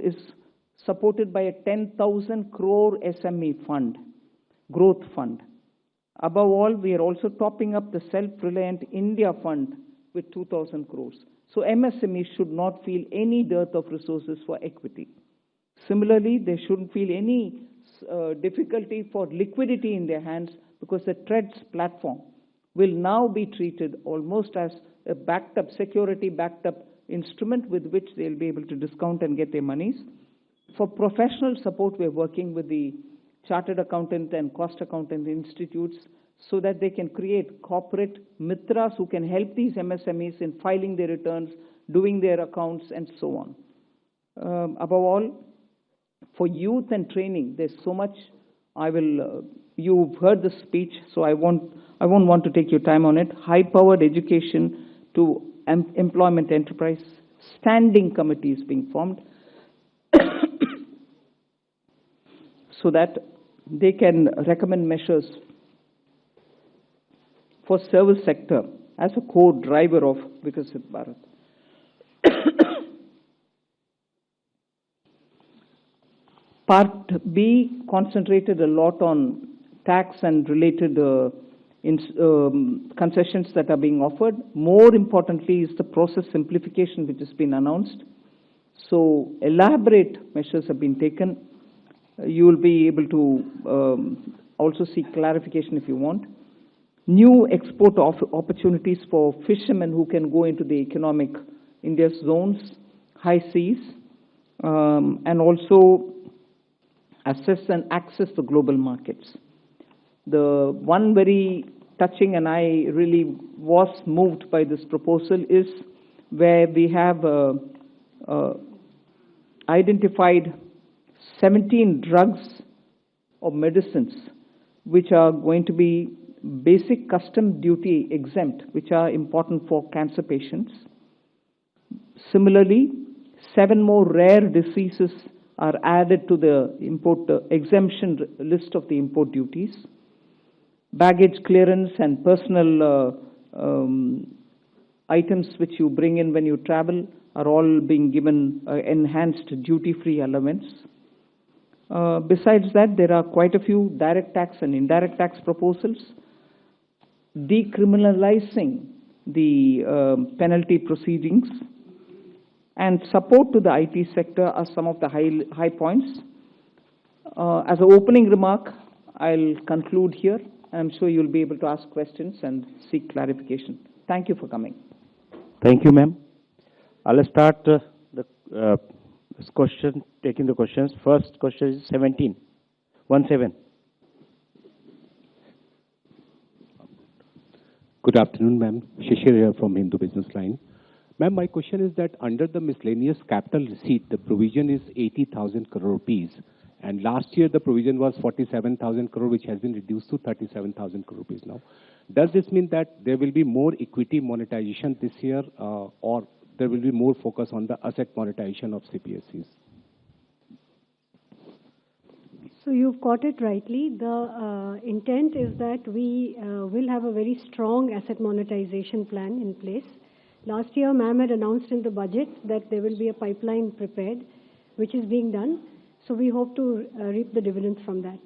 is supported by a 10,000 crore SME fund, growth fund. Above all, we are also topping up the Self-Reliant India Fund with 2,000 crores. So MSMEs should not feel any dearth of resources for equity. Similarly, they shouldn't feel any difficulty for liquidity in their hands, because the TREADS platform will now be treated almost as a backed up, security backed up instrument with which they'll be able to discount and get their monies. For professional support, we're working with the Chartered Accountant and Cost Accountant institutes so that they can create corporate mitras who can help these MSMEs in filing their returns, doing their accounts, and so on. Above all, for youth and training, there's so much. You've heard the speech, so I won't want to take your time on it. High-powered education to employment enterprise, standing committees being formed so that they can recommend measures for service sector as a core driver of Viksit Bharat. Part B concentrated a lot on tax and related concessions that are being offered. More importantly is the process simplification which has been announced. So elaborate measures have been taken. You will be able to also seek clarification if you want. New export opportunities for fishermen who can go into the economic India's zones, high seas, and also assess and access the global markets. The one very touching, and I really was moved by this proposal, is where we have identified 17 drugs or medicines which are going to be basic custom duty exempt, which are important for cancer patients. Similarly, 7 more rare diseases are added to the import exemption list of the import duties. Baggage clearance and personal items which you bring in when you travel are all being given enhanced duty-free allowance. Besides that, there are quite a few direct tax and indirect tax proposals. Decriminalizing the penalty proceedings and support to the IT sector are some of the high points. As an opening remark, I'll conclude here. I'm sure you'll be able to ask questions and seek clarification. Thank you for coming. Thank you, ma'am. I'll start this question, taking the questions. First question is 17. Good afternoon, ma'am. Shishir here from Hindu Business Line. Ma'am, my question is that under the miscellaneous capital receipt, the provision is 80,000 crore rupees. And last year, the provision was 47,000 crore, which has been reduced to 37,000 crore rupees now. Does this mean that there will be more equity monetization this year, or there will be more focus on the asset monetization of CPSEs? So you've got it rightly. The intent is that we will have a very strong asset monetization plan in place. Last year, ma'am had announced in the budget that there will be a pipeline prepared, which is being done. So we hope to reap the dividends from that.